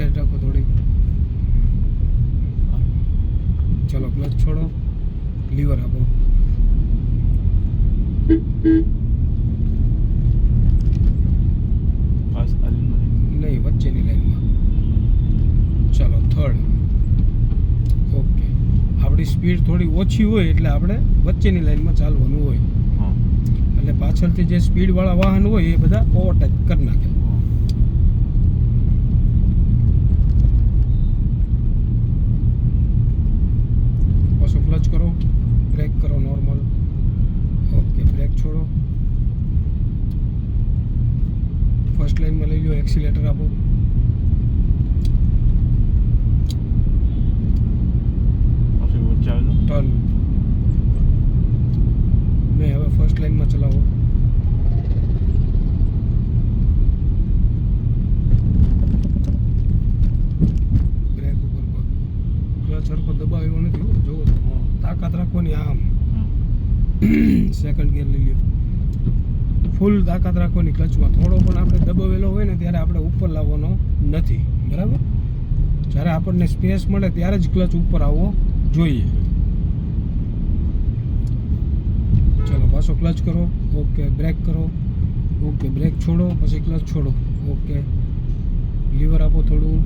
Side રાખો થોડી. ચલો ક્લચ છોડો, લીવર આપો. નહીં, વચ્ચેની લાઈનમાં. ચલો થર્ડ. ઓકે, આપણી સ્પીડ થોડી ઓછી હોય એટલે આપણે વચ્ચેની લાઈનમાં ચાલવાનું હોય, એટલે પાછળથી જે સ્પીડવાળા વાહન હોય એ બધા ઓવરટેક કરી નાખે. પાછો ક્લચ કરો, બ્રેક કરો નોર્મલ. ઓકે, બ્રેક છોડો. ફર્સ્ટ લાઈનમાં લઈ લો, એક્સિલેટર આપો. ટર્ન. નહીં, હવે ફર્સ્ટ લાઈનમાં ચલાવો. બ્રેક ઉપર પગ. ક્લચ હરખો દબાવ્યો નથી, જોવો તો તાકાત રાખવાની. આમ સેકન્ડ ગિયર લઈ લો. ફૂલ તાકાત રાખવાની ક્લચમાં. થોડો પણ આપણે દબાવેલો હોય ને ત્યારે આપણે ઉપર લાવવાનો નથી, બરાબર? જ્યારે આપણને સ્પેસ મળે ત્યારે જ ક્લચ ઉપર આવવો જોઈએ. ચલો પાછો ક્લચ કરો. ઓકે, બ્રેક કરો. ઓકે, બ્રેક છોડો, પછી ક્લચ છોડો. ઓકે, લીવર આપો થોડું.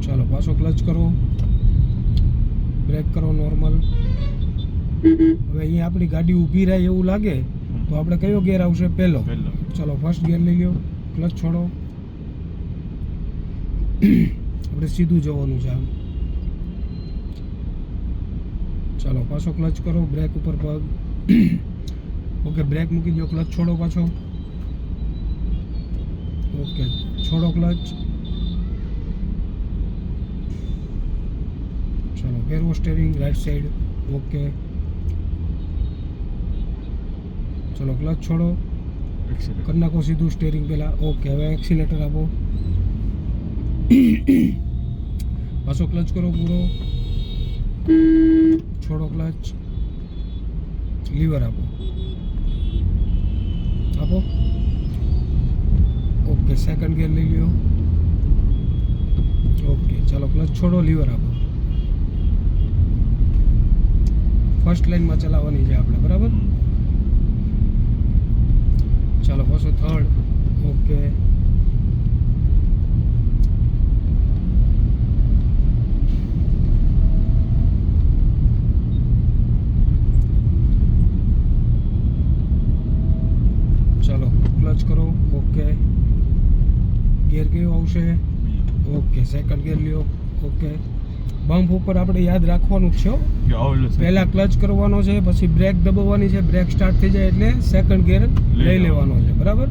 ચાલો પાછો ક્લચ કરો, બ્રેક કરો નોર્મલ. હવે અહીંયા આપણી ગાડી ઊભી રહે એવું લાગે તો આપણે કયો ગિયર આવશે? પહેલો. ચલો ફર્સ્ટ ગિયર લઈ લો, ક્લચ છોડો. આપણે સીધું જવાનું છે આમ. ચાલો પાછો ક્લચ કરો, બ્રેક ઉપર પગ. ઓકે, બ્રેક મૂકી દો, ક્લચ છોડો પાછો. ઓકે, છોડો ક્લચ. ચલો ફેરવો સ્ટેરિંગ રાઈટ સાઈડ. ઓકે, ચલો ક્લચ છોડો, કરી નાખો સીધું સ્ટેરિંગ પહેલાં. ઓકે, હવે એક્સિલેટર આપો. પાછો ક્લચ કરો પૂરો, છોડો ક્લચ, લીવર આપો. ઓકે, સેકન્ડ ગિયર લઈ લ્યો. ઓકે, ચાલો ક્લચ છોડો, લીવર આપો. ફર્સ્ટ લાઈનમાં ચલાવવાની છે આપણે, બરાબર? ચાલો પાછો થર્ડ. ઓકે, ચાલો ક્લચ કરો. ઓકે, ગિયર કયો આવશે? ઓકે, સેકન્ડ ગિયર લ્યો. ઓકે, બમ્પ ઉપર આપણે યાદ રાખવાનું જ છે. પહેલા ક્લચ કરવાનો છે, પછી બ્રેક દબાવવાની છે. બ્રેક સ્ટાર્ટ થઈ જાય એટલે સેકન્ડ ગિયર લઈ લેવાનો છે, બરાબર?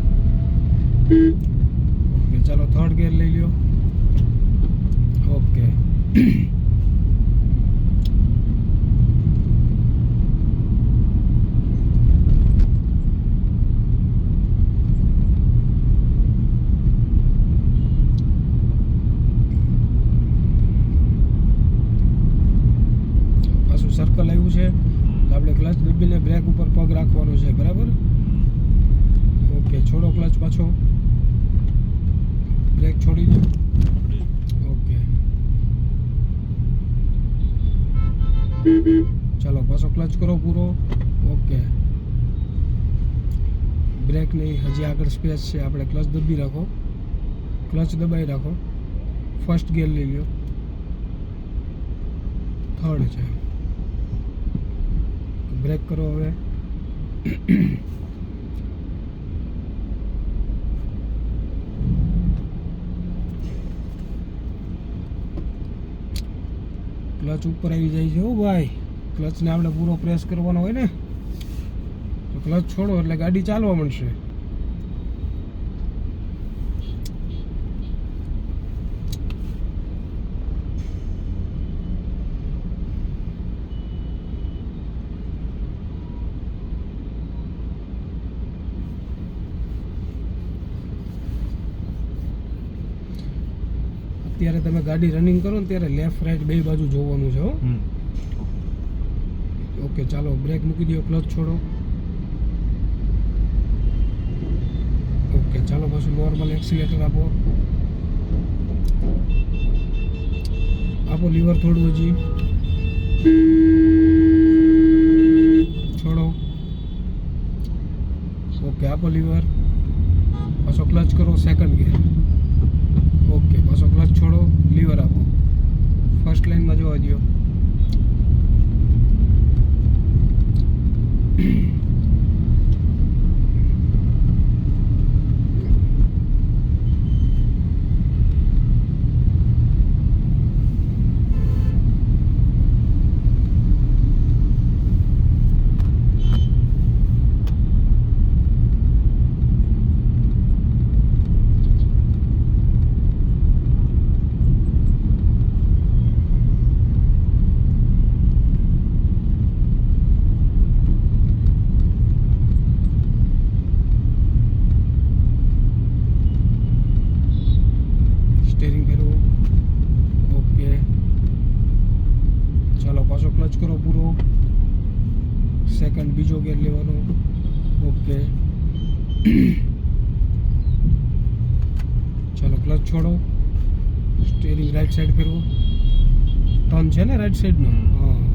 ઓકે, ચાલો થર્ડ ગિયર લઈ લ્યો. ઓકે, સર્કલ આવ્યું છે તો આપણે ક્લચ દબીને બ્રેક ઉપર પગ રાખવાનો છે, બરાબર? ઓકે, છોડો ક્લચ પાછો, બ્રેક છોડી દો. ઓકે, ચાલો પાછો ક્લચ કરો પૂરો. ઓકે, બ્રેક નહીં, હજી આગળ સ્પેસ છે. આપણે ક્લચ દબી રાખો, ક્લચ દબાઈ રાખો. ફર્સ્ટ ગિયર લઈ લ્યો. થર્ડ છે. બ્રેક કરો હવે. ક્લચ ઉપર આવી જાય છે. હો ભાઈ, ક્લચને આપણે પૂરો પ્રેસ કરવાનો હોય ને, તો ક્લચ છોડો એટલે ગાડી ચાલવા માંડશે. અત્યારે તમે ગાડી રનિંગ કરો ને ત્યારે લેફ્ટ રાઈટ બે બાજુ જોવાનું છે. હો, ઓકે, ચાલો બ્રેક મૂકી દો, ક્લચ છોડો. ઓકે, ચાલો પાછું નોર્મલ એક્સિલેટર આપો. આપો લીવર થોડું હજી. છોડો. ઓકે આપો લીવર. પાછો ક્લચ કરો, સેકન્ડ ગિયર. ઓકે પાછો ક્લચ છોડો, લીવર આપો. ફર્સ્ટ લાઇનમાં જોવા દો. સ્ટેરિંગ ફેરવો. ઓકે ચાલો પાછો ક્લચ કરો પૂરો. સેકન્ડ બીજો ગિયર લેવાનો. ઓકે ચાલો ક્લચ છોડો. સ્ટેરિંગ રાઈટ સાઈડ ફેરવો. ટર્ન છે ને રાઈટ સાઈડનો? હા